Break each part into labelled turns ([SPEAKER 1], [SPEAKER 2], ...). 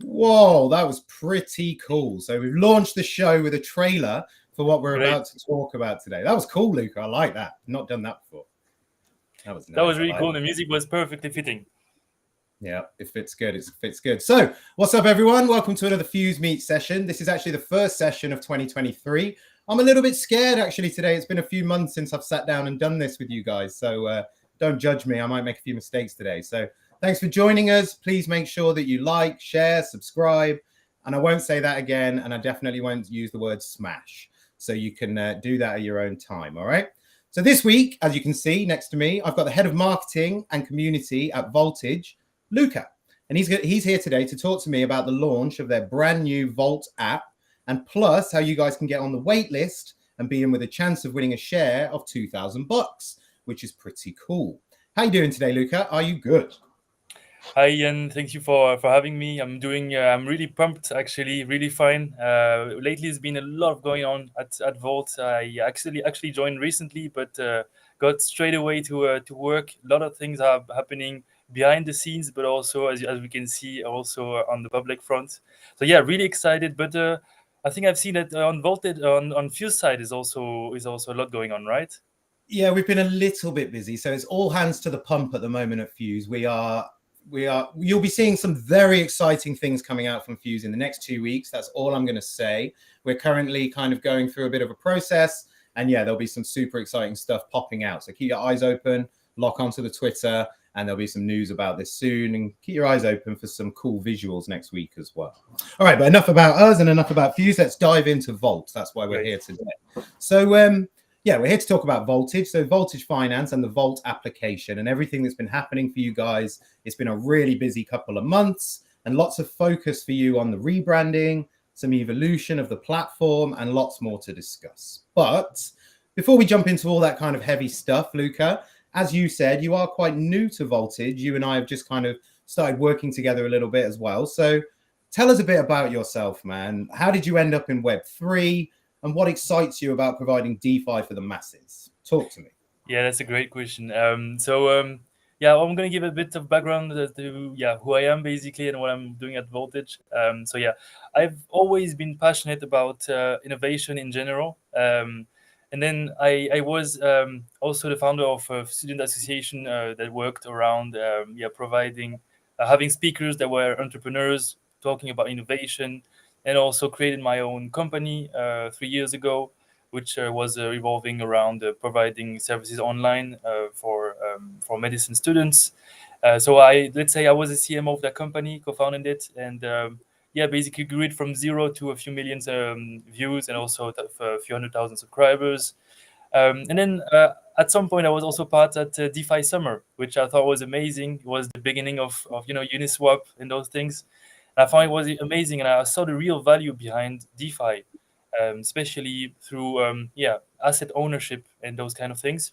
[SPEAKER 1] Whoa, that was pretty cool. So we've launched the show with a trailer for what we're about to talk about today. That was cool, Luka. I like that. Not done that before.
[SPEAKER 2] That was nice. That was really cool. The music was perfectly fitting.
[SPEAKER 1] Yeah, it fits good. It fits good. So what's up, everyone? Welcome to another Fuse Meet session. This is actually the first session of 2023. I'm a little bit scared, actually, today. It's been a few months since I've sat down and done this with you guys. So don't judge me. I might make a few mistakes today. So thanks for joining us. Please make sure that you like, share, subscribe. And I won't say that again. And I definitely won't use the word smash. So you can do that at your own time. All right. So this week, as you can see next to me, I've got the head of marketing and community at Voltage, Luka. And he's here today to talk to me about the launch of their brand new Vault app, and plus how you guys can get on the wait list and be in with a chance of winning a share of $2,000, which is pretty cool. How you doing today, Luka? Are you good?
[SPEAKER 2] Hi, Ian. Thank you for having me. I'm doing. I'm really pumped, actually, really fine. Lately, there's been a lot going on at Vault. I actually joined recently, but got straight away to work. A lot of things are happening behind the scenes, but also as we can see, also on the public front. So yeah, really excited. But I think I've seen that on Voltage on Fuse side is also a lot going on, right?
[SPEAKER 1] Yeah, we've been a little bit busy, so it's all hands to the pump at the moment at Fuse. You'll be seeing some very exciting things coming out from Fuse in the next 2 weeks. That's all I'm going to say. We're currently kind of going through a bit of a process, and yeah, there'll be some super exciting stuff popping out. So keep your eyes open, lock onto the Twitter, and there'll be some news about this soon. And keep your eyes open for some cool visuals next week as well. All right, but enough about us and enough about Fuse. Let's dive into Vault. That's why we're here today. So yeah, we're here to talk about Voltage. So Voltage Finance and the Vault application and everything that's been happening for you guys. It's been a really busy couple of months and lots of focus for you on the rebranding, some evolution of the platform, and lots more to discuss. But before we jump into all that kind of heavy stuff, Luka, as you said, you are quite new to Voltage. You and I have just kind of started working together a little bit as well. So tell us a bit about yourself, man. How did you end up in Web3? And what excites you about providing DeFi for the masses? Talk to me.
[SPEAKER 2] Yeah, that's a great question. Yeah, I'm going to give a bit of background to who I am basically and what I'm doing at Voltage. So yeah, I've always been passionate about innovation in general. And then I was also the founder of a student association that worked around providing, having speakers that were entrepreneurs talking about innovation, and also created my own company 3 years ago, which was revolving around providing services online for medicine students. So let's say I was a CMO of that company, co-founded it, and basically grew it from zero to a few million views and also a few 100,000 subscribers. And then at some point I was also part at DeFi Summer, which I thought was amazing. It was the beginning of Uniswap and those things. I found it was amazing, and I saw the real value behind DeFi, especially through asset ownership and those kind of things.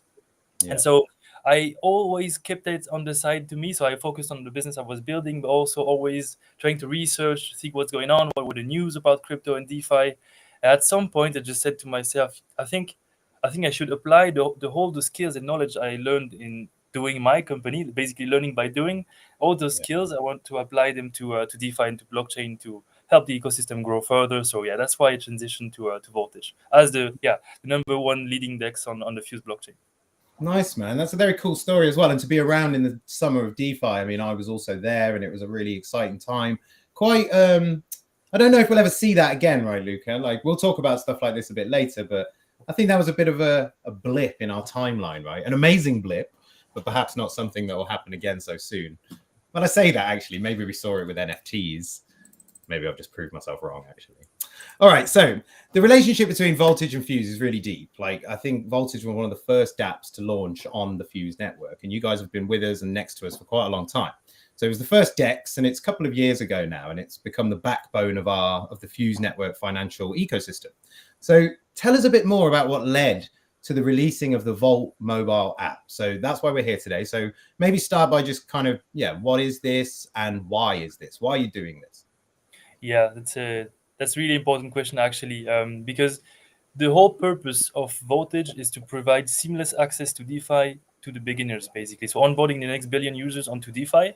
[SPEAKER 2] Yeah. And so I always kept it on the side to me. So I focused on the business I was building, but also always trying to research, see what's going on, what were the news about crypto and DeFi. And at some point, I just said to myself, I think I should apply the skills and knowledge I learned in doing my company, basically learning by doing. All those skills, I want to apply them to DeFi and to blockchain to help the ecosystem grow further. So yeah, that's why I transitioned to Voltage as the number one leading DEX on the Fuse blockchain.
[SPEAKER 1] Nice, man. That's a very cool story as well. And to be around in the summer of DeFi, I mean, I was also there, and it was a really exciting time. Quite, I don't know if we'll ever see that again, right, Luka? Like, we'll talk about stuff like this a bit later, but I think that was a bit of a blip in our timeline, right? An amazing blip, but perhaps not something that will happen again so soon. When I say that, actually, maybe we saw it with NFTs. Maybe I've just proved myself wrong, actually. All right, so the relationship between Voltage and Fuse is really deep. Like, I think Voltage were one of the first dApps to launch on the Fuse network, and you guys have been with us and next to us for quite a long time. So it was the first DEX, and it's a couple of years ago now, and it's become the backbone of the Fuse network financial ecosystem. So tell us a bit more about what led to the releasing of the Volt mobile app. So that's why we're here today. So maybe start by just kind of, what is this and why is this? Why are you doing this?
[SPEAKER 2] Yeah, that's a really important question actually, because the whole purpose of Voltage is to provide seamless access to DeFi to the beginners, basically. So onboarding the next billion users onto DeFi.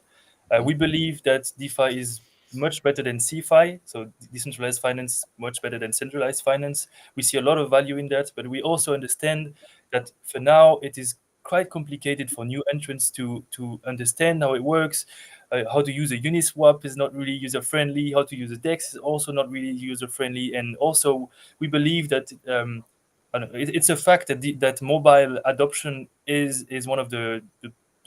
[SPEAKER 2] We believe that DeFi is much better than CeFi, so decentralized finance, much better than centralized finance. We see a lot of value in that, but we also understand that for now it is quite complicated for new entrants to understand how it works. How to use a Uniswap is not really user friendly. How to use a DEX is also not really user friendly, and also we believe that it's a fact that that mobile adoption is one of the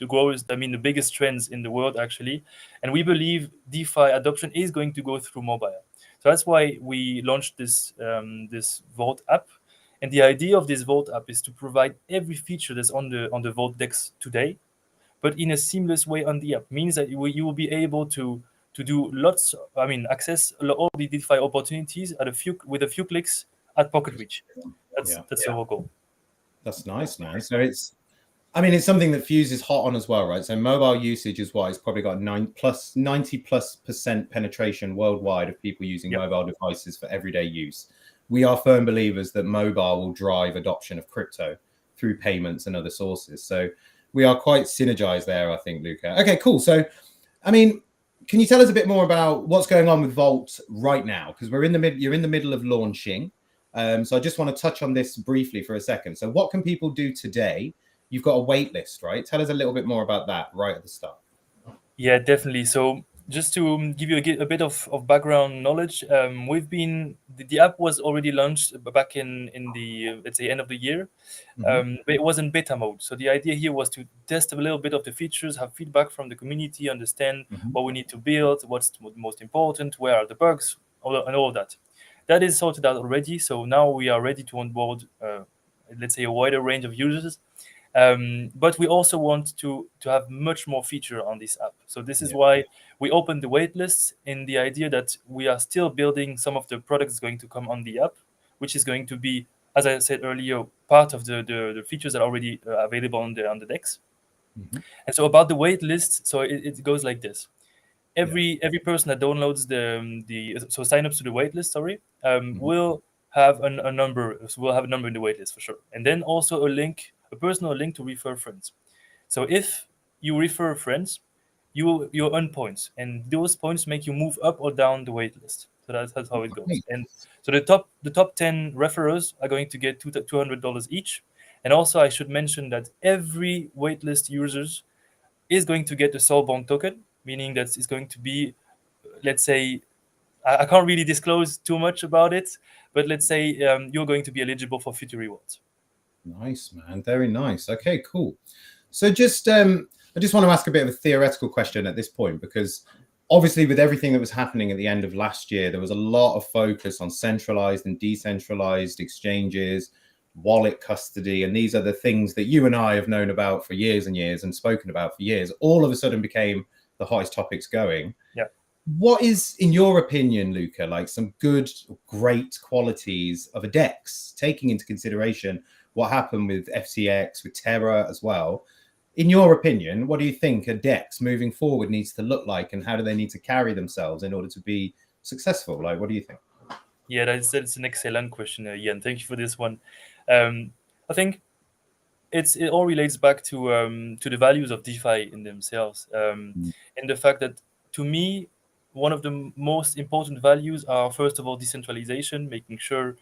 [SPEAKER 2] growth, the biggest trends in the world actually, and we believe DeFi adoption is going to go through mobile. So that's why we launched this Vault app, and the idea of this Vault app is to provide every feature that's on the Vault DEX today, but in a seamless way on the app. Means that you will be able to do access all the DeFi opportunities with a few clicks at pocket reach. That's the whole goal.
[SPEAKER 1] That's nice, man. So it's something that Fuse is hot on as well, right? So mobile usage is what it's probably got 90+% penetration worldwide of people using mobile devices for everyday use. We are firm believers that mobile will drive adoption of crypto through payments and other sources. So we are quite synergized there, I think, Luka. Okay, cool. So, can you tell us a bit more about what's going on with Volt right now? Because you're in the middle of launching. So I just want to touch on this briefly for a second. So what can people do today? You've got a wait list, right? Tell us a little bit more about that right at the start.
[SPEAKER 2] Yeah, definitely. So just to give you a bit of background knowledge, the app was already launched back in the let's say end of the year, but it was in beta mode. So the idea here was to test a little bit of the features, have feedback from the community, understand what we need to build, what's most important, where are the bugs, and all that. That is sorted out already. So now we are ready to onboard, let's say, a wider range of users. But we also want to have much more feature on this app. So this is why we opened the waitlists in the idea that we are still building some of the products going to come on the app, which is going to be, as I said earlier, part of the features that are already available on the DEX. And so about the waitlist, so it goes like this. Every person that downloads so sign-ups to the waitlist, will have a number. So we'll have a number in the waitlist for sure, and then also a personal link to refer friends. So if you refer friends, you'll earn points, and those points make you move up or down the waitlist. So that's how it goes. And so the top 10 referrers are going to get $200 each. And also I should mention that every waitlist users is going to get a soulbound token, meaning that it's going to be, let's say, I can't really disclose too much about it, but let's say you're going to be eligible for future rewards.
[SPEAKER 1] Nice, man. Very nice. Okay, cool. So just I just want to ask a bit of a theoretical question at this point, because obviously with everything that was happening at the end of last year, there was a lot of focus on centralized and decentralized exchanges, wallet custody, and these are the things that you and I have known about for years and years and spoken about for years. All of a sudden became the hottest topics going.
[SPEAKER 2] Yeah.
[SPEAKER 1] What is, in your opinion, Luka, like some great qualities of a DEX, taking into consideration what happened with FTX, with Terra as well? In your opinion, what do you think a DEX moving forward needs to look like, and how do they need to carry themselves in order to be successful? Like, what do you think?
[SPEAKER 2] Yeah, that's an excellent question, Ian. Thank you for this one. I think it all relates back to the values of DeFi in themselves, and the fact that, to me, one of the most important values are, first of all, decentralization, making sure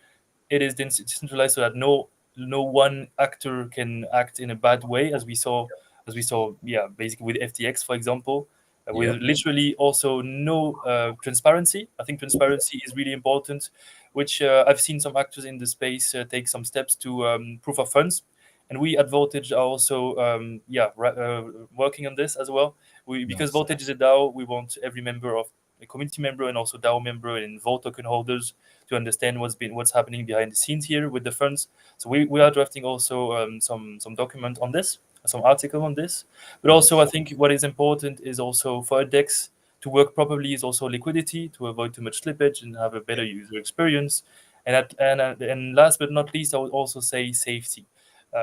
[SPEAKER 2] it is decentralized so that no one actor can act in a bad way, as we saw, basically with FTX, for example, with literally also no transparency. I think transparency is really important. which I've seen some actors in the space take some steps to proof of funds. And we at Voltage are also working on this as well. Because
[SPEAKER 1] Nice.
[SPEAKER 2] Voltage is a DAO, we want every member of a community member and also DAO member and Volt token holders to understand what's happening behind the scenes here with the funds. So we are drafting also some document on this, some article on this. But also I think what is important is also for a DEX to work properly is also liquidity to avoid too much slippage and have a better user experience. And last but not least, I would also say safety.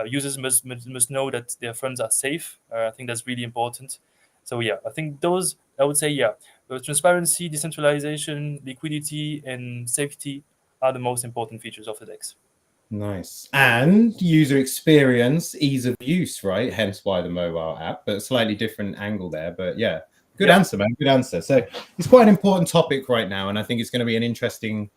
[SPEAKER 2] Users must know that their funds are safe. I think that's really important. So yeah, I think those, I would say, transparency, decentralization, liquidity, and safety are the most important features of the DEX.
[SPEAKER 1] Nice. And user experience, ease of use, right? Hence why the mobile app, but a slightly different angle there. But yeah, good answer, man. Good answer. So it's quite an important topic right now, and I think it's going to be an interesting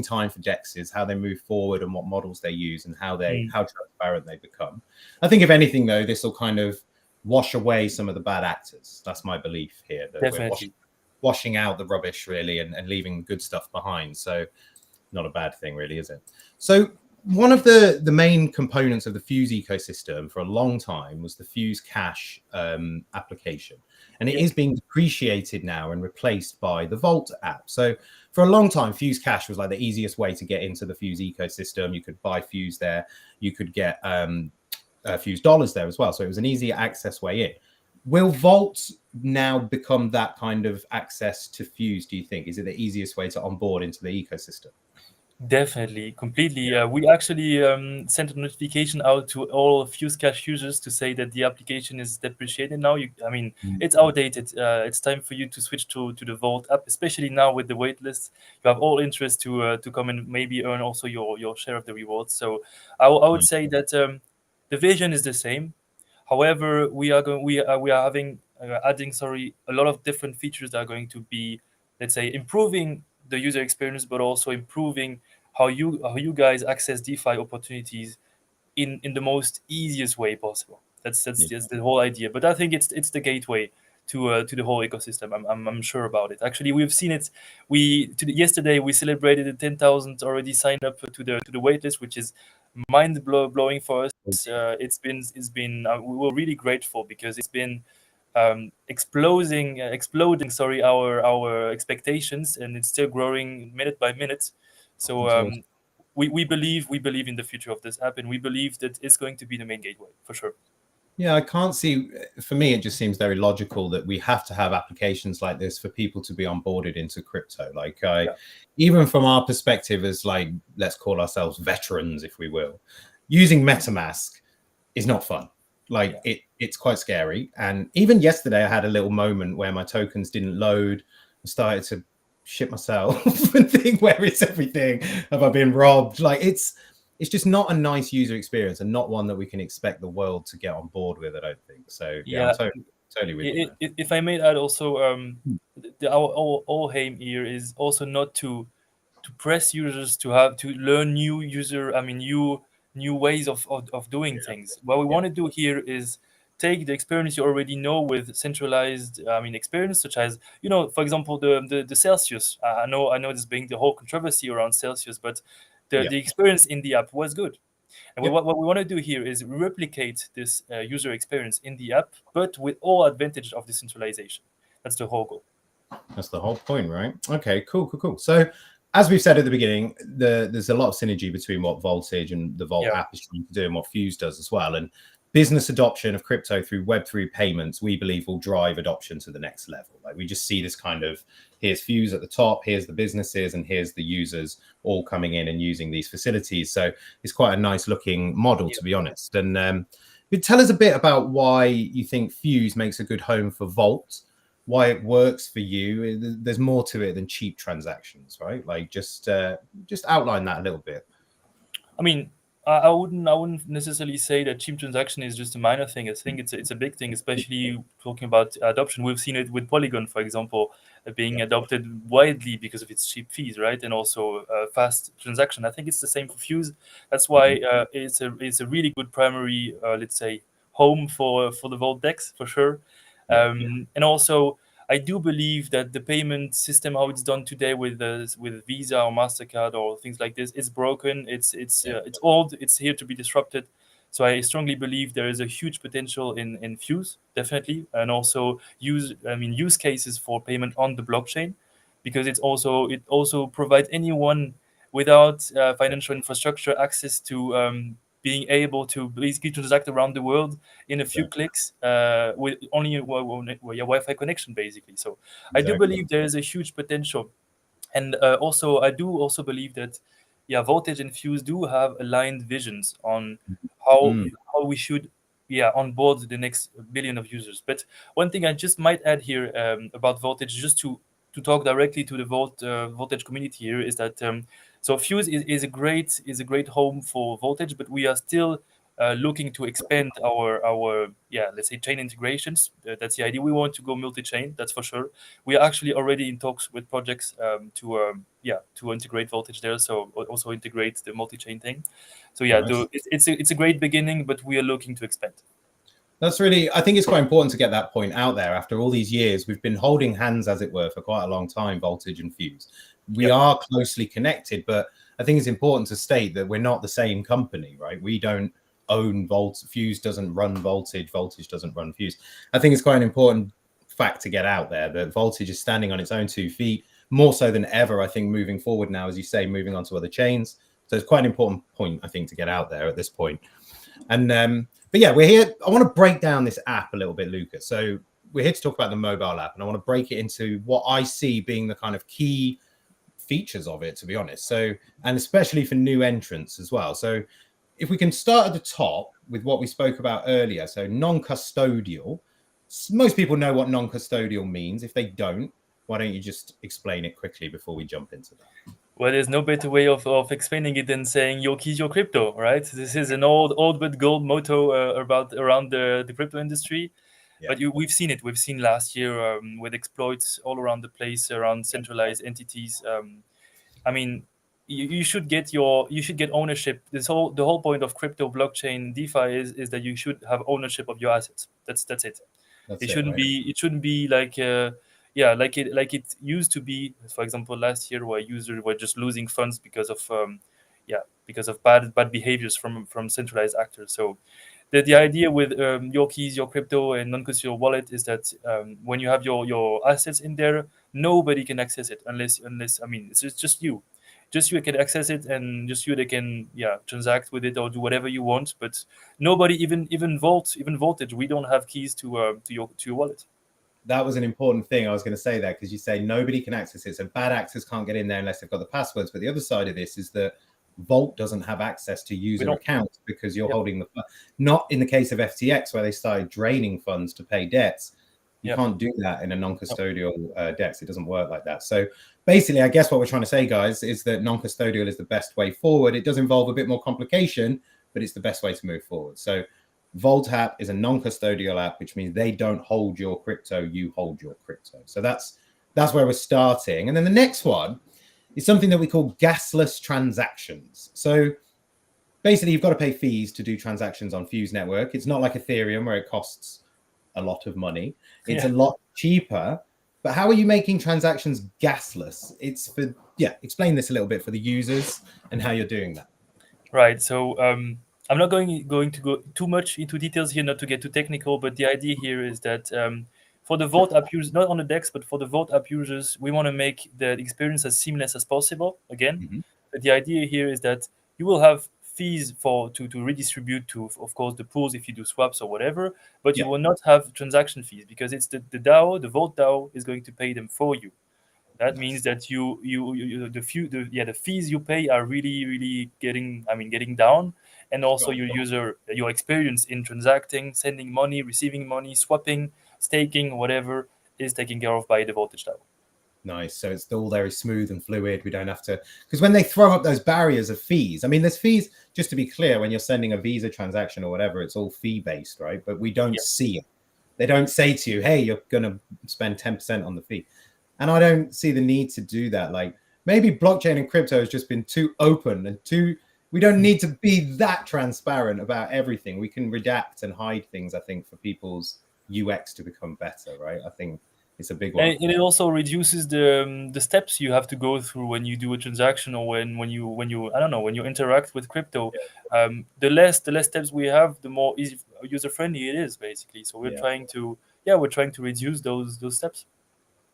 [SPEAKER 1] time for DEXs, how they move forward and what models they use and how transparent they become. I think if anything, though, this will kind of wash away some of the bad actors. That's my belief here. That
[SPEAKER 2] Definitely.
[SPEAKER 1] we're washing out the rubbish, really, and leaving good stuff behind. So not a bad thing, really, is it? So one of the main components of the Fuse ecosystem for a long time was the Fuse Cash application. And it is being depreciated now and replaced by the Vault app. So for a long time, Fuse Cash was like the easiest way to get into the Fuse ecosystem. You could buy Fuse there. You could get Fuse dollars there as well. So it was an easy access way in. Will Vault now become that kind of access to Fuse, do you think? Is it the easiest way to onboard into the ecosystem?
[SPEAKER 2] Definitely, completely. We actually sent a notification out to all Fuse Cash users to say that the application is depreciated now. It's outdated. It's time for you to switch to the Vault app, especially now with the waitlist. You have all interest to come and maybe earn also your share of the rewards. So I would say that the vision is the same. However, we are adding a lot of different features that are going to be, let's say, improving the user experience, but also improving how you guys access DeFi opportunities in the most easiest way possible. That's the whole idea. But I think it's the gateway to the whole ecosystem. I'm sure about it. Actually, we've seen it. Yesterday we celebrated the 10,000 already signed up to the waitlist, which is mind blowing for us. It's been we were really grateful because it's been exploding our expectations, and it's still growing minute by minute. So we believe in the future of this app, and we believe that it's going to be the main gateway for sure.
[SPEAKER 1] Yeah, I can't see, for me, it just seems very logical that we have to have applications like this for people to be onboarded into crypto. Even from our perspective as let's call ourselves veterans, if we will, using MetaMask is not fun. It's quite scary. And even yesterday I had a little moment where my tokens didn't load. I started to shit myself and think, where is everything? Have I been robbed? It's just not a nice user experience and not one that we can expect the world to get on board with, I don't think. So I'm totally with you.
[SPEAKER 2] If I may add also, our whole aim here is also not to press users to learn new ways of doing things. What we want to do here is take the experience you already know with centralized experience, such as for example the Celsius. I know there's been the whole controversy around Celsius, but the experience in the app was good. And what we want to do here is replicate this user experience in the app, but with all advantage of decentralization. That's the whole goal.
[SPEAKER 1] That's the whole point, right? Okay, cool. So as we've said at the beginning, there's a lot of synergy between what Voltage and the Volt app is trying to do and what Fuse does as well. And business adoption of crypto through Web3 payments, we believe, will drive adoption to the next level. We just see this kind of, here's Fuse at the top, here's the businesses, and here's the users all coming in and using these facilities. So it's quite a nice looking model, to be honest. And tell us a bit about why you think Fuse makes a good home for Volt, why it works for you. There's more to it than cheap transactions, right? Just outline that a little bit.
[SPEAKER 2] I wouldn't necessarily say that cheap transaction is just a minor thing. I think it's a big thing, especially talking about adoption. We've seen it with Polygon, for example, being adopted widely because of its cheap fees, right? And also fast transaction. I think it's the same for Fuse. That's why it's a really good primary, let's say, home for the Vault DEX for sure. And also, I do believe that the payment system, how it's done today with Visa or Mastercard or things like this, is broken. It's old. It's here to be disrupted. So I strongly believe there is a huge potential in Fuse, definitely, and also use cases for payment on the blockchain, because it also provides anyone without financial infrastructure access to being able to basically transact around the world in a few clicks with only a Wi-Fi connection, basically. So I do believe there is a huge potential, and also I do also believe that Voltage and Fuse do have aligned visions on how how we should onboard the next billion of users. But one thing I just might add here about Voltage, just to talk directly to the Voltage community here, is that so Fuse is a great home for Voltage, but we are still looking to expand our let's say chain integrations. That's the idea. We want to go multi-chain, that's for sure. We are actually already in talks with projects to integrate Voltage there, so also integrate the multi-chain thing. So
[SPEAKER 1] Nice.
[SPEAKER 2] it's a great beginning, but we are looking to expand.
[SPEAKER 1] That's really, I think it's quite important to get that point out there. After all these years, we've been holding hands, as it were, for quite a long time, Voltage and Fuse. We are closely connected, but I think it's important to state that we're not the same company, right? We don't own Fuse doesn't run Voltage doesn't run Fuse. I think it's quite an important fact to get out there that Voltage is standing on its own 2 feet, more so than ever, I think, moving forward now, as you say, moving on to other chains. So it's quite an important point, I think, to get out there at this point. And but yeah, we're here. I want to break down this app a little bit, Luka. So we're here to talk about the mobile app, and I want to break it into what I see being the kind of key features of it, to be honest. So, and especially for new entrants as well. So if we can start at the top with what we spoke about earlier. So non-custodial. Most people know what non-custodial means. If they don't, why don't you just explain it quickly before we jump into that?
[SPEAKER 2] Well, there's no better way of explaining it than saying your keys, your crypto, right? This is an old but gold motto around the crypto industry. But we've seen it. We've seen last year with exploits all around the place around centralized entities. I mean, you should get ownership. The whole point of crypto, blockchain, DeFi is that you should have ownership of your assets. That's it. It shouldn't be like like it used to be. For example, last year where users were just losing funds because of bad behaviors from centralized actors. So the idea with your keys, your crypto, and non-custodial wallet is that when you have your assets in there, nobody can access it unless I mean it's just you. Just you can access it, and just you they can transact with it or do whatever you want. But nobody, even Voltage, we don't have keys to your wallet.
[SPEAKER 1] That was an important thing. I was going to say that because you say nobody can access it. So bad actors can't get in there unless they've got the passwords. But the other side of this is that Vault doesn't have access to user accounts because you're holding the fund. Not in the case of FTX, where they started draining funds to pay debts. You can't do that in a non-custodial DEX. It doesn't work like that. So basically, I guess what we're trying to say, guys, is that non-custodial is the best way forward. It does involve a bit more complication, but it's the best way to move forward. So Vault app is a non-custodial app, which means they don't hold your crypto, you hold your crypto. So that's where we're starting. And then the next one is something that we call gasless transactions. So basically, you've got to pay fees to do transactions on Fuse Network. It's not like Ethereum where it costs a lot of money. It's a lot cheaper. But how are you making transactions gasless? It's for explain this a little bit for the users and how you're doing that.
[SPEAKER 2] Right. So I'm not going to go too much into details here, not to get too technical, but the idea here is that for the Vault app users, not on the DEX, but for the Vault app users, we want to make the experience as seamless as possible. Again, but the idea here is that you will have fees to redistribute to, of course, the pools if you do swaps or whatever, but you will not have transaction fees because it's the DAO, the Vault DAO, is going to pay them for you. That means that the fees you pay are really getting down, and also your experience in transacting, sending money, receiving money, swapping, staking, whatever, is taken care of by the Voltage DAO.
[SPEAKER 1] Nice. So it's all very smooth and fluid. We don't have to, because when they throw up those barriers of fees, I mean, there's fees, just to be clear, when you're sending a Visa transaction or whatever, it's all fee based, right? But we don't see it. They don't say to you, hey, you're going to spend 10% on the fee. And I don't see the need to do that. Like maybe blockchain and crypto has just been too open and we don't need to be that transparent about everything. We can redact and hide things, I think, for people's UX to become better, right? I think It's a big one.
[SPEAKER 2] And it also reduces the steps you have to go through when you do a transaction, or when you I don't know, when you interact with crypto. The less steps we have, the more easy user friendly it is, basically. So we're trying to reduce those steps.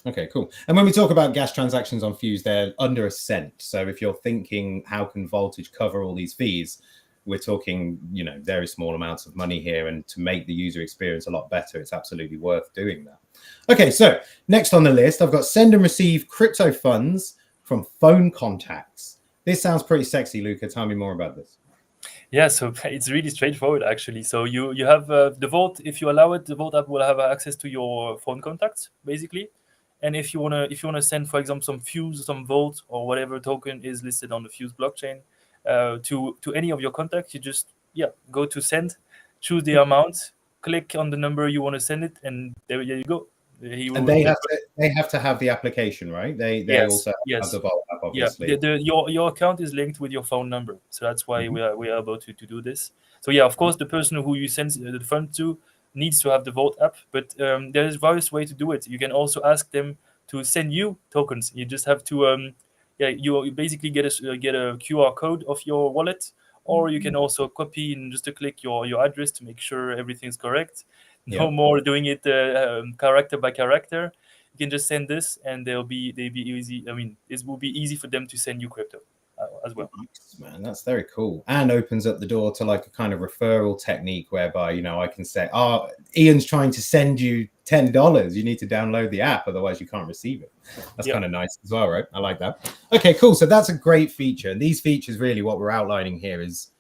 [SPEAKER 1] Okay, cool. And when we talk about gas transactions on Fuse, they're under a cent. So if you're thinking, how can Voltage cover all these fees? We're talking, very small amounts of money here. And to make the user experience a lot better, it's absolutely worth doing that. Okay, so next on the list, I've got send and receive crypto funds from phone contacts. This sounds pretty sexy, Luka. Tell me more about this.
[SPEAKER 2] Yeah, so it's really straightforward, actually. So you have the Vault. If you allow it, the Vault app will have access to your phone contacts, basically. And if you wanna send, for example, some Fuse, some Vault, or whatever token is listed on the Fuse blockchain to any of your contacts, you just go to send, choose the amount, click on the number you want to send it, and there you go.
[SPEAKER 1] And they have to have the application, right? They also have the Vault app, obviously.
[SPEAKER 2] Your account is linked with your phone number, so that's why we are able to do this. So of course, the person who you send the fund to needs to have the Vault app, but there's various ways to do it. You can also ask them to send you tokens. You just have to you basically get a QR code of your wallet, or you can also copy and just click your address to make sure everything's correct. No more doing it character by character. You can just send this, and they'll be easy. I mean, it will be easy for them to send you crypto as well.
[SPEAKER 1] Nice, man, that's very cool, and opens up the door to like a kind of referral technique whereby I can say, Ian's trying to send you $10. You need to download the app, otherwise you can't receive it. That's kind of nice as well, right? I like that. Okay, cool. So that's a great feature. And these features, really, what we're outlining here is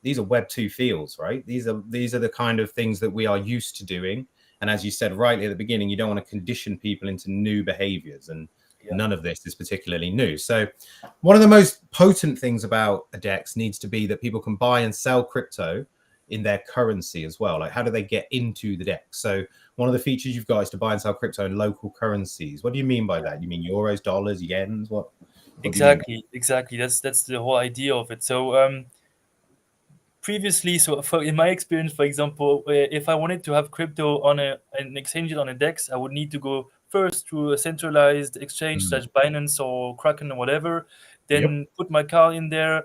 [SPEAKER 1] these are Web 2 fields, right? These are the kind of things that we are used to doing. And as you said rightly at the beginning, you don't want to condition people into new behaviors, and none of this is particularly new. So one of the most potent things about a DEX needs to be that people can buy and sell crypto in their currency as well. Like, how do they get into the DEX? So one of the features you've got is to buy and sell crypto in local currencies. What do you mean by that? You mean euros, dollars, yens? What
[SPEAKER 2] exactly. That's the whole idea of it. So previously, in my experience, for example, if I wanted to have crypto on an exchange on a DEX, I would need to go first through a centralized exchange such Binance or Kraken or whatever, then put my card in there,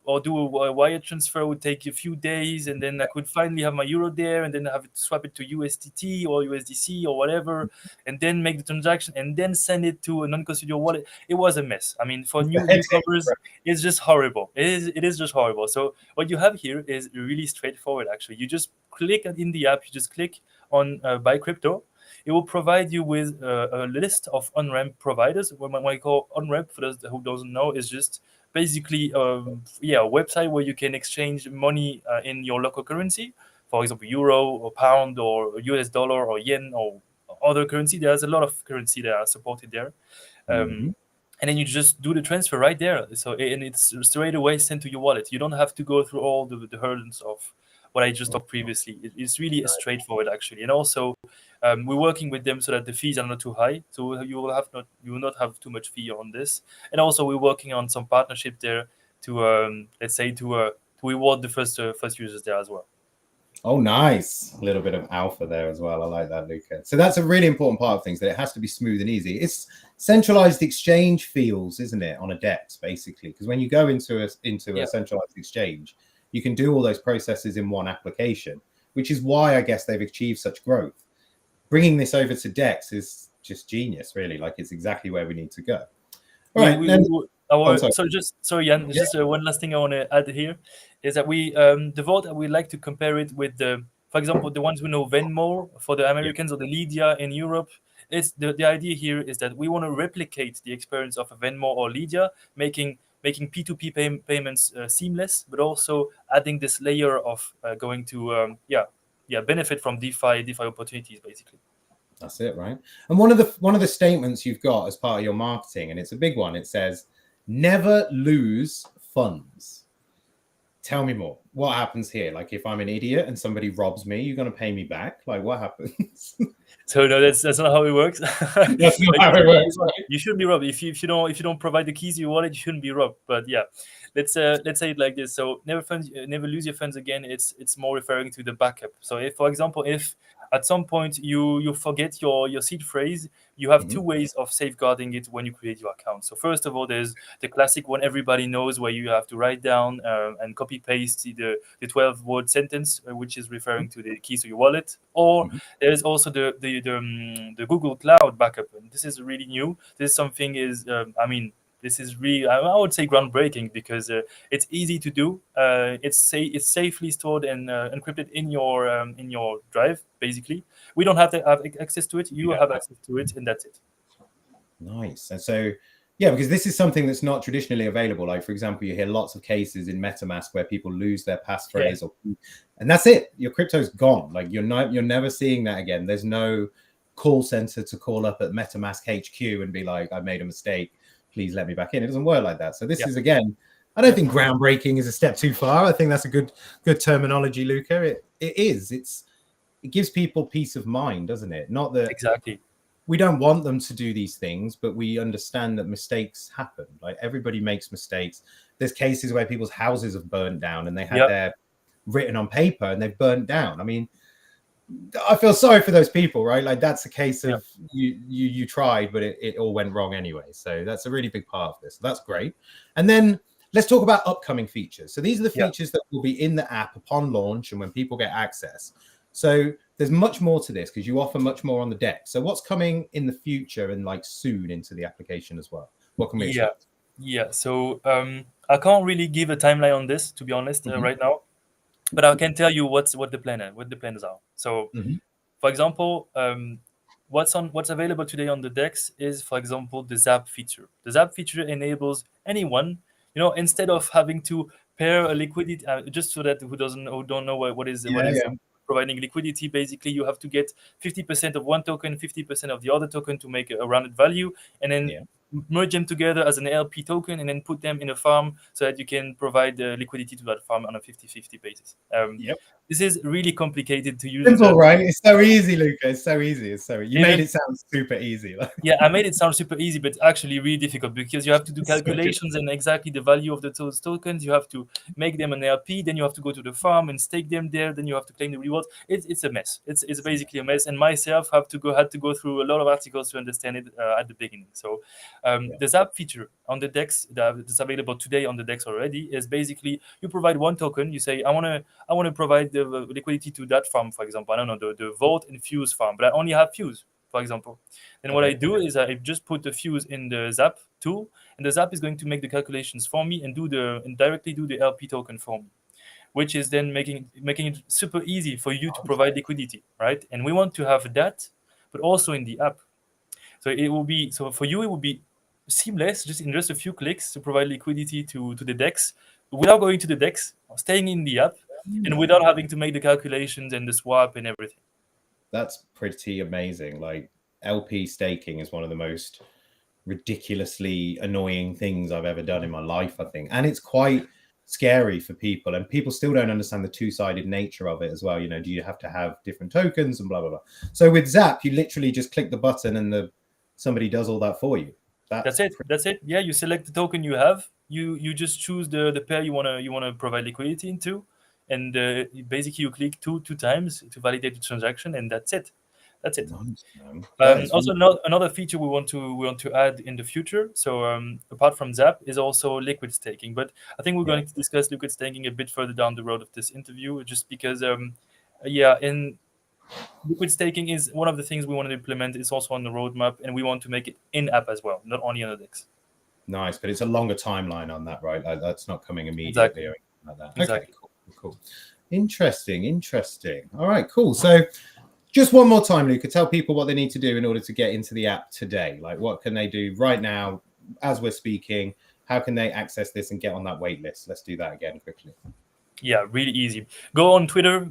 [SPEAKER 2] or do a wire transfer. Would take a few days, and then I could finally have my euro there, and then I have to swap it to USDT or USDC or whatever, and then make the transaction, and then send it to a non-custodial wallet. It was a mess. I mean, for newcomers, it's just horrible. It is just horrible. So what you have here is really straightforward. Actually, you just click in the app. You just click on buy crypto. It will provide you with a list of on-ramp providers. What I call on-ramp, for those who doesn't know, is just basically a website where you can exchange money in your local currency, for example, euro or pound or US dollar or yen or other currency. There's a lot of currency that are supported there. And then you just do the transfer right there. So, and it's straight away sent to your wallet. You don't have to go through all the hurdles of what I just talked previously. It's really straightforward, actually. And also, we're working with them so that the fees are not too high. So you will not have too much fee on this. And also, we're working on some partnership there to to reward the first users there as well.
[SPEAKER 1] Oh, nice. A little bit of alpha there as well. I like that, Luka. So that's a really important part of things, that it has to be smooth and easy. It's centralized exchange feels, isn't it, on a DEX, basically? Because when you go into a centralized exchange, you can do all those processes in one application, which is why I guess they've achieved such growth. Bringing this over to DEX is just genius, really. Like, it's exactly where we need to go. All right.
[SPEAKER 2] Jan, just one last thing I want to add here is that the Vault, we like to compare it with for example, the ones who know Venmo for the Americans, or the Lydia in Europe. It's the idea here is that we want to replicate the experience of a Venmo or Lydia, making P2P payments seamless, but also adding this layer of going to benefit from DeFi opportunities, basically.
[SPEAKER 1] That's it, right? And one of the statements you've got as part of your marketing, and it's a big one, it says, never lose funds. Tell me more. What happens here? Like, if I'm an idiot and somebody robs me, you're going to pay me back? Like, what happens?
[SPEAKER 2] So no, that's not how it works.
[SPEAKER 1] That's not how it works, right?
[SPEAKER 2] You shouldn't be robbed. If you don't provide the keys to your wallet, you shouldn't be robbed. But yeah, let's say it like this. So never lose your funds again. It's more referring to the backup. So if, for example, if at some point you forget your seed phrase, you have two
[SPEAKER 1] Mhm.
[SPEAKER 2] ways of safeguarding it when you create your account. So first of all, there's the classic one everybody knows, where you have to write down and copy paste the 12-word sentence, which is referring to the keys to your wallet. Or
[SPEAKER 1] Mhm.
[SPEAKER 2] there's also the Google Cloud backup, and this is really new. This is something is I mean, this is really, I would say, groundbreaking, because it's easy to do. It's safely stored and encrypted in your drive. Basically, we don't have to have access to it.
[SPEAKER 1] You
[SPEAKER 2] You
[SPEAKER 1] don't
[SPEAKER 2] have
[SPEAKER 1] have.
[SPEAKER 2] access to it, and that's it.
[SPEAKER 1] Nice. And so, yeah, because this is something that's not traditionally available. Like, for example, you hear lots of cases in MetaMask where people lose their passphrase, and that's it. Your crypto's gone. Like, you're never seeing that again. There's no call center to call up at MetaMask HQ and be like, I made a mistake. Please let me back in. It doesn't work like that. So this is, again, I don't think groundbreaking is a step too far. I think that's a good terminology, Luka. It is. It gives people peace of mind, doesn't it? Not that
[SPEAKER 2] Exactly.
[SPEAKER 1] we don't want them to do these things, but we understand that mistakes happen. Like, everybody makes mistakes. There's cases where people's houses have burnt down and they had their written on paper and they've burnt down. I mean, I feel sorry for those people, right? Like, that's a case of you tried, but it all went wrong anyway. So that's a really big part of this. So that's great. And then let's talk about upcoming features. So these are the features that will be in the app upon launch and when people get access. So there's much more to this because you offer much more on the deck. So what's coming in the future and like soon into the application as well? What can we expect?
[SPEAKER 2] So I can't really give a timeline on this, to be honest, right now, but I can tell you what the plans are. So, for example, what's available today on the DEX is, for example, the Zap feature. The Zap feature enables anyone, instead of having to pair a liquidity, just so that who don't know what is providing liquidity. Basically, you have to get 50% of one token, 50% of the other token to make a rounded value, and then merge them together as an LP token, and then put them in a farm so that you can provide the liquidity to that farm on a 50-50 basis. This is really complicated to use.
[SPEAKER 1] Simple, right? It's so easy, Luka. It's so easy. You made it sound super easy.
[SPEAKER 2] I made it sound super easy, but actually really difficult, because you have to do calculations and exactly the value of those tokens. You have to make them an LP, then you have to go to the farm and stake them there. Then you have to claim the rewards. It's a mess. It's basically a mess. And myself had to go through a lot of articles to understand it at the beginning. So the Zap feature on the DEX that's available today on the DEX already is basically you provide one token. You say I want to provide the liquidity to that farm, for example. I don't know, the Vault and Fuse farm, but I only have Fuse, for example. Then what I do is I just put the Fuse in the Zap tool, and the Zap is going to make the calculations for me and directly do the LP token for me, which is then making it super easy for you to provide liquidity, right? And we want to have that, but also in the app. So for you it will be seamless, just in just a few clicks, to provide liquidity to the DEX without going to the DEX, staying in the app, and without having to make the calculations and the swap and everything.
[SPEAKER 1] That's pretty amazing. Like, LP staking is one of the most ridiculously annoying things I've ever done in my life, I think. And it's quite scary for people, and people still don't understand the two-sided nature of it as well. Do you have to have different tokens and blah blah blah. So with Zap, you literally just click the button and somebody does all that for you.
[SPEAKER 2] That's it. Yeah, you select the token you have. You just choose the pair you wanna provide liquidity into, and basically you click two times to validate the transaction, and that's it.
[SPEAKER 1] Nice, man.
[SPEAKER 2] Also, another feature we want to add in the future. So apart from Zap, is also liquid staking. But I think we're going to discuss liquid staking a bit further down the road of this interview, just because in liquid staking is one of the things we want to implement. It's also on the roadmap, and we want to make it in app as well, not only on the DEX.
[SPEAKER 1] Nice, but it's a longer timeline on that, right? That's not coming immediately or anything like that.
[SPEAKER 2] Exactly.
[SPEAKER 1] Okay, cool. Interesting. All right, cool. So just one more time, Luka, tell people what they need to do in order to get into the app today. Like, what can they do right now as we're speaking? How can they access this and get on that wait list? Let's do that again quickly.
[SPEAKER 2] Yeah, really easy. Go on Twitter,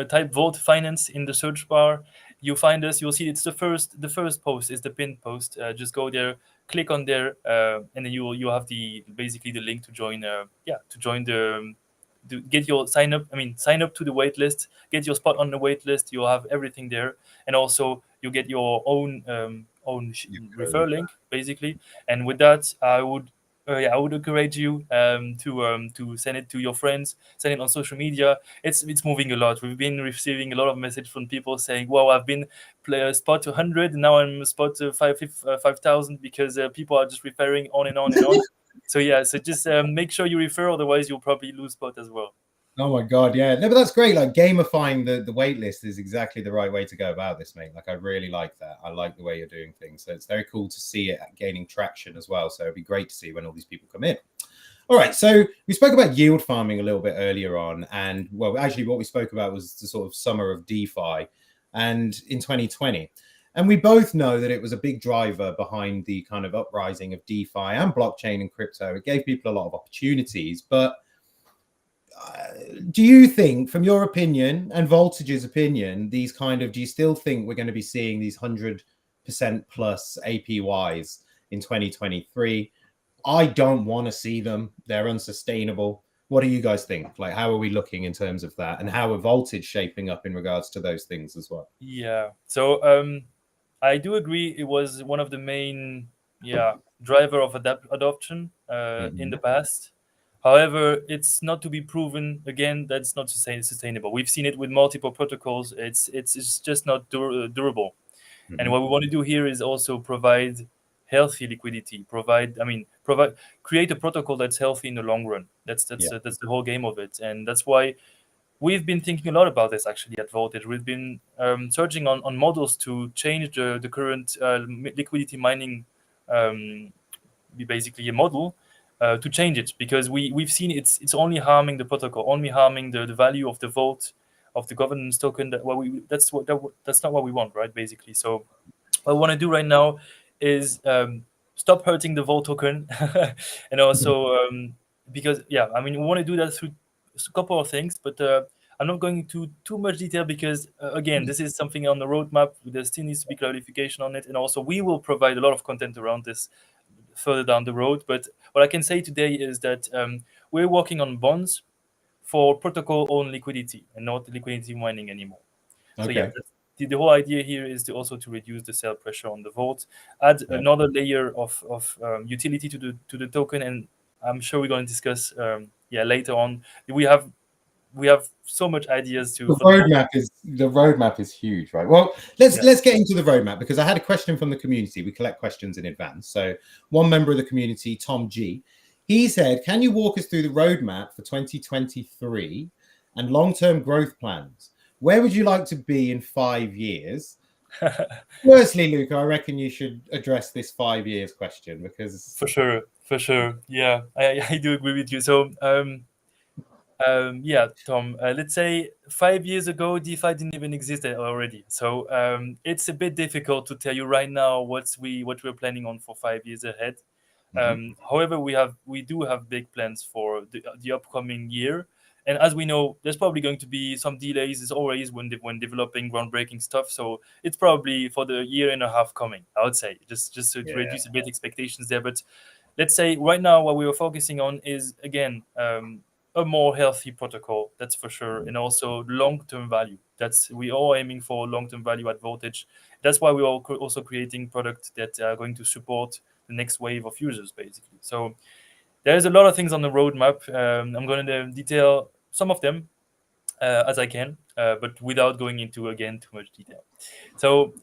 [SPEAKER 2] type Vault Finance in the search bar. You find us, you'll see it's the first post is the pinned post. Just go there, click on there, and then you have basically the link to join to get your sign up to the wait list, get your spot on the wait list. You'll have everything there, and also you get your own refer link basically. And with that, I would I would encourage you to send it to your friends, send it on social media. It's moving a lot. We've been receiving a lot of messages from people saying, "Wow, I've been spot 100, and now I'm spot 5,000 because people are just referring on and on and on." So yeah, so just make sure you refer, otherwise you'll probably lose spot as well.
[SPEAKER 1] Oh my God, yeah. No, but that's great. Like gamifying the wait list is exactly the right way to go about this, mate. Like I really like that. I like the way you're doing things. So it's very cool to see it gaining traction as well. So it'd be great to see when all these people come in. All right, so we spoke about yield farming a little bit earlier on, and well, actually, what we spoke about was the sort of summer of DeFi, and in 2020, and we both know that it was a big driver behind the kind of uprising of DeFi and blockchain and crypto. It gave people a lot of opportunities, but do you think, from your opinion and Voltage's opinion, do you still think we're going to be seeing these 100% plus APYs in 2023? I don't want to see them. They're unsustainable. What do you guys think? Like, how are we looking in terms of that, and how are Voltage shaping up in regards to those things as well?
[SPEAKER 2] Yeah. So I do agree. It was one of the main driver of adoption in the past. However, it's not to be proven again. That's not sustainable. We've seen it with multiple protocols. It's just not durable. And what we want to do here is also provide healthy liquidity. Create a protocol that's healthy in the long run. That's the whole game of it. And that's why we've been thinking a lot about this actually at Voltage. We've been searching on models to change the current liquidity mining, basically a model, to change it, because we've seen it's only harming the protocol, only harming the value of the vault, of the governance token. That's not what we want, right? Basically, so what we want to do right now is stop hurting the vault token, and also because we want to do that through a couple of things, but I'm not going into too much detail because again, this is something on the roadmap. There still needs to be clarification on it, and also we will provide a lot of content around this further down the road. But what I can say today is that we're working on bonds for protocol-owned liquidity and not liquidity mining anymore. So yeah, the whole idea here is to reduce the sell pressure on the vault, add another layer of utility to the token, and I'm sure we're going to discuss later on. We have so much ideas to.
[SPEAKER 1] The roadmap is huge, right? Well, let's get into the roadmap, because I had a question from the community. We collect questions in advance. So one member of the community, Tom G, he said, "Can you walk us through the roadmap for 2023 and long-term growth plans? Where would you like to be in 5 years?" Firstly, Luka, I reckon you should address this 5 years question, because
[SPEAKER 2] for sure, yeah, I do agree with you. So Tom, let's say 5 years ago, DeFi didn't even exist already. So it's a bit difficult to tell you right now what we're planning on for 5 years ahead. However, we do have big plans for the upcoming year. And as we know, there's probably going to be some delays, as always, when developing groundbreaking stuff. So it's probably for the year and a half coming, I would say, just to reduce a bit expectations there. But let's say right now what we were focusing on is, again, a more healthy protocol, that's for sure, and also long-term value. We are aiming for long-term value at Voltage. That's why we are also creating products that are going to support the next wave of users, basically. So there's a lot of things on the roadmap. I'm going to detail some of them as I can, but without going into, again, too much detail. So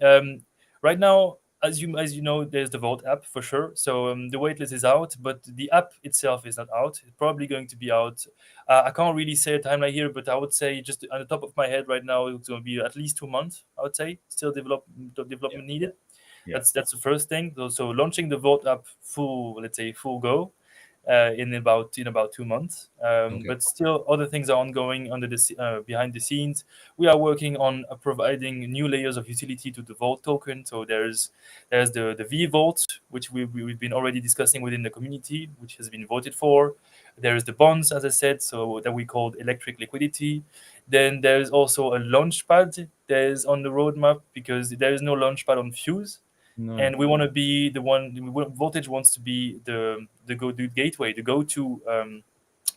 [SPEAKER 2] right now, as you know, there's the Vault app for sure. So the waitlist is out, but the app itself is not out. It's probably going to be out. I can't really say a timeline here, but I would say, just on the top of my head right now, it's going to be at least 2 months. I would say still development needed. That's the first thing. So launching the Vault app full go. In about 2 months, but still other things are ongoing behind the scenes. We are working on providing new layers of utility to the Vault token. So there's the V Vault, which we've been already discussing within the community, which has been voted for. There is the bonds, as I said, so that we called electric liquidity. Then there's also a launchpad that is on the roadmap, because there is no launchpad on Fuse. No. And we want to be the one. Voltage wants to be the gateway, the go-to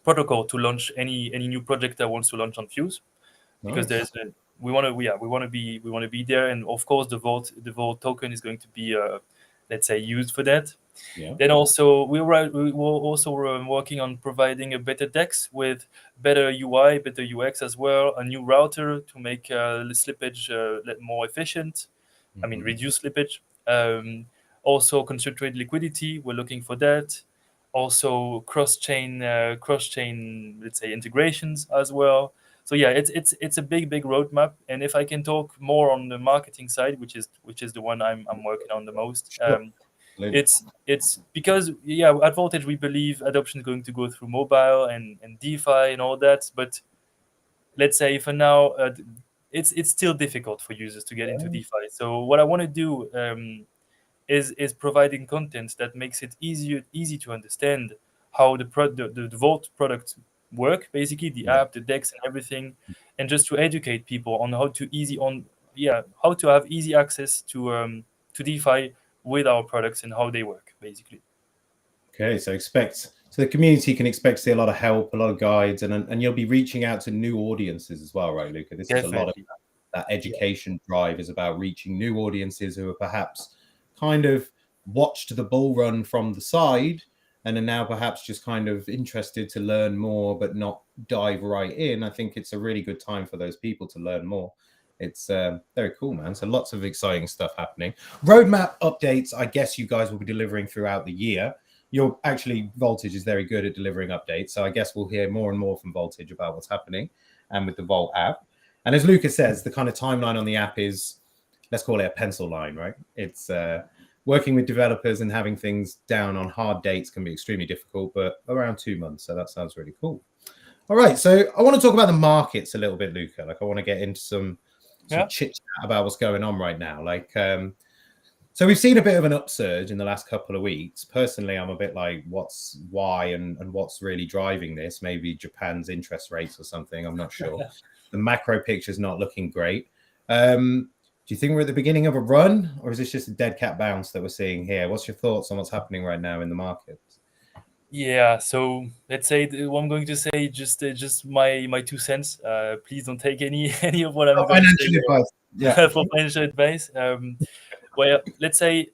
[SPEAKER 2] protocol to launch any new project that wants to launch on Fuse, because we want to be there, and of course the Vault token is going to be let's say used for that.
[SPEAKER 1] Yeah.
[SPEAKER 2] Then also we were also working on providing a better DEX with better UI, better UX as well, a new router to make the slippage more efficient. I mean, reduce slippage. Also, concentrate liquidity. We're looking for that. Also, cross-chain, let's say, integrations as well. So yeah, it's a big roadmap. And if I can talk more on the marketing side, which is the one I'm working on the most.
[SPEAKER 1] Sure.
[SPEAKER 2] It's because at Voltage we believe adoption is going to go through mobile and DeFi and all that. But let's say for now, it's still difficult for users to get into DeFi. So what I want to do is providing content that makes it easy to understand how the Vault product work, basically the app, the DEX, and everything, and just to educate people on how to have easy access to DeFi with our products and how they work, basically.
[SPEAKER 1] Okay, so the community can expect to see a lot of help, a lot of guides, and you'll be reaching out to new audiences as well, right, Luka? This
[SPEAKER 2] Definitely.
[SPEAKER 1] is a lot of that education drive is about reaching new audiences who are perhaps kind of watched the bull run from the side and are now perhaps just kind of interested to learn more but not dive right in. I think it's a really good time for those people to learn more. It's very cool, man. So lots of exciting stuff happening. Roadmap updates, I guess you guys will be delivering throughout the year. Voltage is very good at delivering updates. So I guess we'll hear more and more from Voltage about what's happening and with the Vault app. And as Luka says, the kind of timeline on the app is, let's call it a pencil line, right? It's working with developers and having things down on hard dates can be extremely difficult, but around 2 months. So that sounds really cool. All right. So I want to talk about the markets a little bit, Luka. Like I want to get into some chit chat about what's going on right now. Like, so we've seen a bit of an upsurge in the last couple of weeks. Personally, I'm a bit like, why and what's really driving this? Maybe Japan's interest rates or something. I'm not sure. The macro picture is not looking great. Do you think we're at the beginning of a run, or is this just a dead cat bounce that we're seeing here? What's your thoughts on what's happening right now in the market?
[SPEAKER 2] Yeah, so let's say what I'm going to say, just my 2 cents. Please don't take any of what I'm going to say
[SPEAKER 1] advice.
[SPEAKER 2] for financial advice. Well, let's say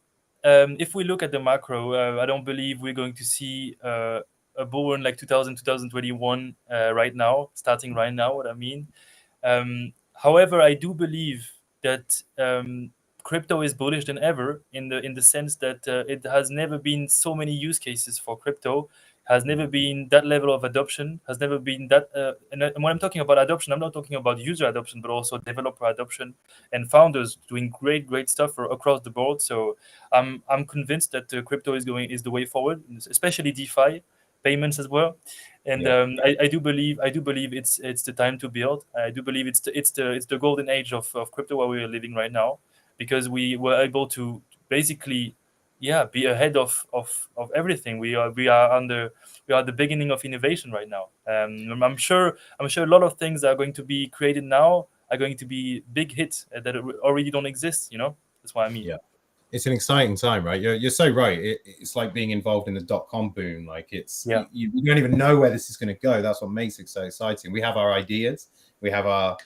[SPEAKER 2] if we look at the macro, I don't believe we're going to see a bull run like 2021 starting right now. What I mean, however, I do believe that crypto is bullish than ever in the sense that it has never been so many use cases for crypto, has never been that level of adoption, has never been that. And when I'm talking about adoption, I'm not talking about user adoption, but also developer adoption and founders doing great stuff across the board. So I'm convinced that crypto is the way forward, especially DeFi payments as well. And I do believe it's the time to build. I do believe it's the golden age of crypto where we are living right now, because we were able to basically be ahead of everything. We are the beginning of innovation right now. I'm sure a lot of things that are going to be created now are going to be big hits that already don't exist. That's what I mean.
[SPEAKER 1] Yeah. It's an exciting time, right? You're so right. It's like being involved in the .com boom. Like you don't even know where this is going to go. That's what makes it so exciting. We have our ideas, we have our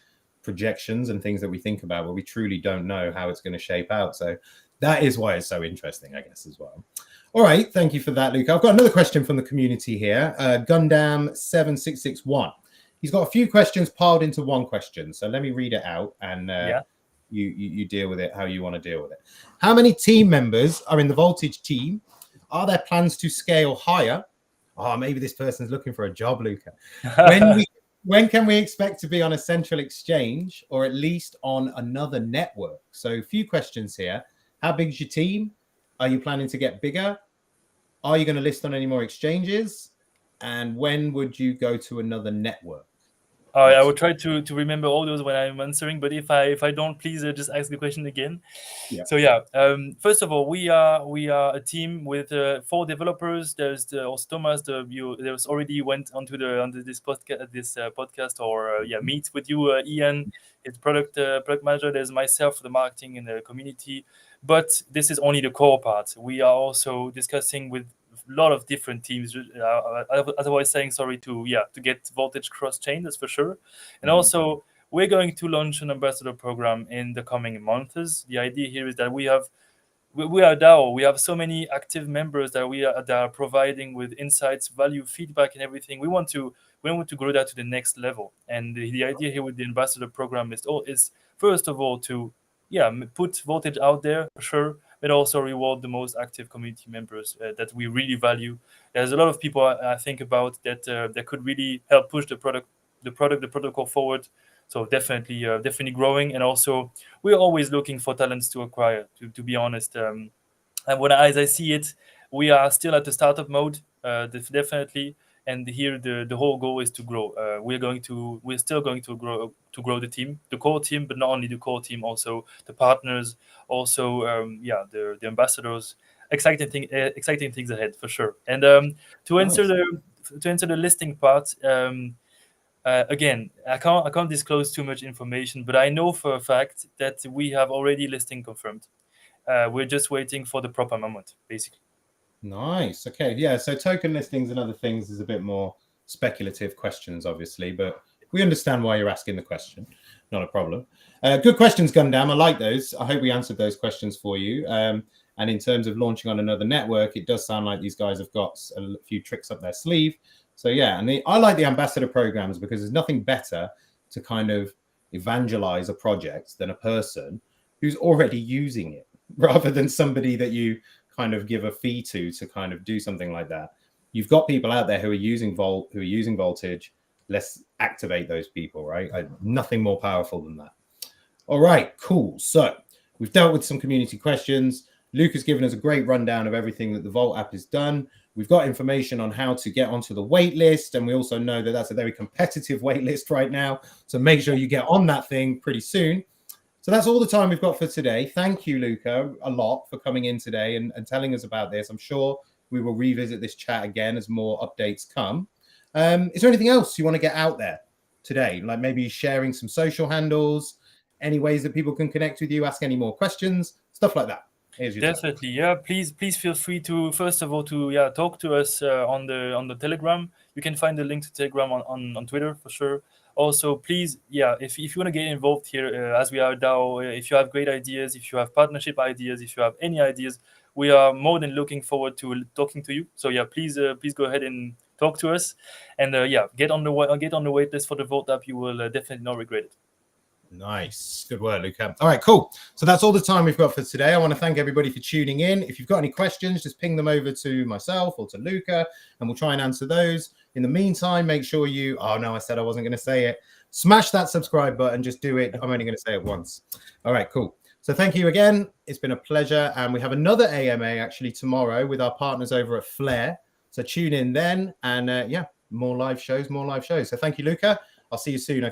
[SPEAKER 1] projections and things that we think about, but we truly don't know how it's going to shape out. So that is why it's so interesting, I guess, as well. All right. Thank you for that, Luke. I've got another question from the community here. Gundam7661. He's got a few questions piled into one question. So let me read it out and you deal with it how you want to deal with it. How many team members are in the Voltage team? Are there plans to scale higher? Oh, maybe this person's looking for a job, Luka. When can we expect to be on a central exchange or at least on another network? So a few questions here. How big is your team? Are you planning to get bigger? Are you going to list on any more exchanges? And when would you go to another network?
[SPEAKER 2] I will try to remember all those when I'm answering, but if I don't, please just ask the question again.
[SPEAKER 1] Yeah.
[SPEAKER 2] So first of all, we are a team with 4 developers. There's Thomas. There's already went onto this podcast or meet with you, Ian, his product manager. There's myself, the marketing and the community. But this is only the core part. We are also discussing with a lot of different teams, as I was saying, to get Voltage cross-chain, that's for sure. And also, we're going to launch an ambassador program in the coming months. The idea here is that we we are DAO. We have so many active members that are providing with insights, value, feedback, and everything. We want to grow that to the next level. And the idea here with the ambassador program is first of all to put Voltage out there for sure, but also reward the most active community members that we really value. There's a lot of people I think about that could really help push the protocol forward. So definitely growing, and also we're always looking for talents to acquire. To be honest, and as I see it, we are still at the startup mode, definitely. And here the whole goal is to grow. We're still going to grow the team, the core team, but not only the core team, also the partners, also the ambassadors. Exciting things ahead for sure. And to answer the listing part. Again, I can't disclose too much information, but I know for a fact that we have already listing confirmed. We're just waiting for the proper moment, basically.
[SPEAKER 1] Nice. Okay. Yeah. So token listings and other things is a bit more speculative questions, obviously, but we understand why you're asking the question. Not a problem. Good questions, Gundam. I like those. I hope we answered those questions for you. And in terms of launching on another network, it does sound like these guys have got a few tricks up their sleeve. So yeah, and I like the ambassador programs because there's nothing better to kind of evangelize a project than a person who's already using it, rather than somebody that you kind of give a fee to kind of do something like that. You've got people out there who are using Voltage. Let's activate those people, right? Nothing more powerful than that. All right, cool. So we've dealt with some community questions. Luke has given us a great rundown of everything that the Vault app has done. We've got information on how to get onto the wait list, and we also know that that's a very competitive wait list right now. So make sure you get on that thing pretty soon. So that's all the time we've got for today. Thank you, Luka, a lot for coming in today and telling us about this. I'm sure we will revisit this chat again as more updates come. Is there anything else you want to get out there today? Like maybe sharing some social handles, any ways that people can connect with you, ask any more questions, stuff like that.
[SPEAKER 2] Definitely, yeah. Please feel free to first of all to talk to us on the Telegram. You can find the link to Telegram on Twitter for sure. Also, please, if you want to get involved here, as we are DAO, if you have great ideas, if you have partnership ideas, if you have any ideas, we are more than looking forward to talking to you. So please go ahead and talk to us, and get on the wait list for the Vault app. You will definitely not regret it.
[SPEAKER 1] Nice. Good work, Luka. All right, cool. So that's all the time we've got for today. I want to thank everybody for tuning in. If you've got any questions, just ping them over to myself or to Luka, and we'll try and answer those. In the meantime, make sure you... Oh, no, I said I wasn't going to say it. Smash that subscribe button. Just do it. I'm only going to say it once. All right, cool. So thank you again. It's been a pleasure. And we have another AMA actually tomorrow with our partners over at Flare. So tune in then. And more live shows. So thank you, Luka. I'll see you soon. Okay?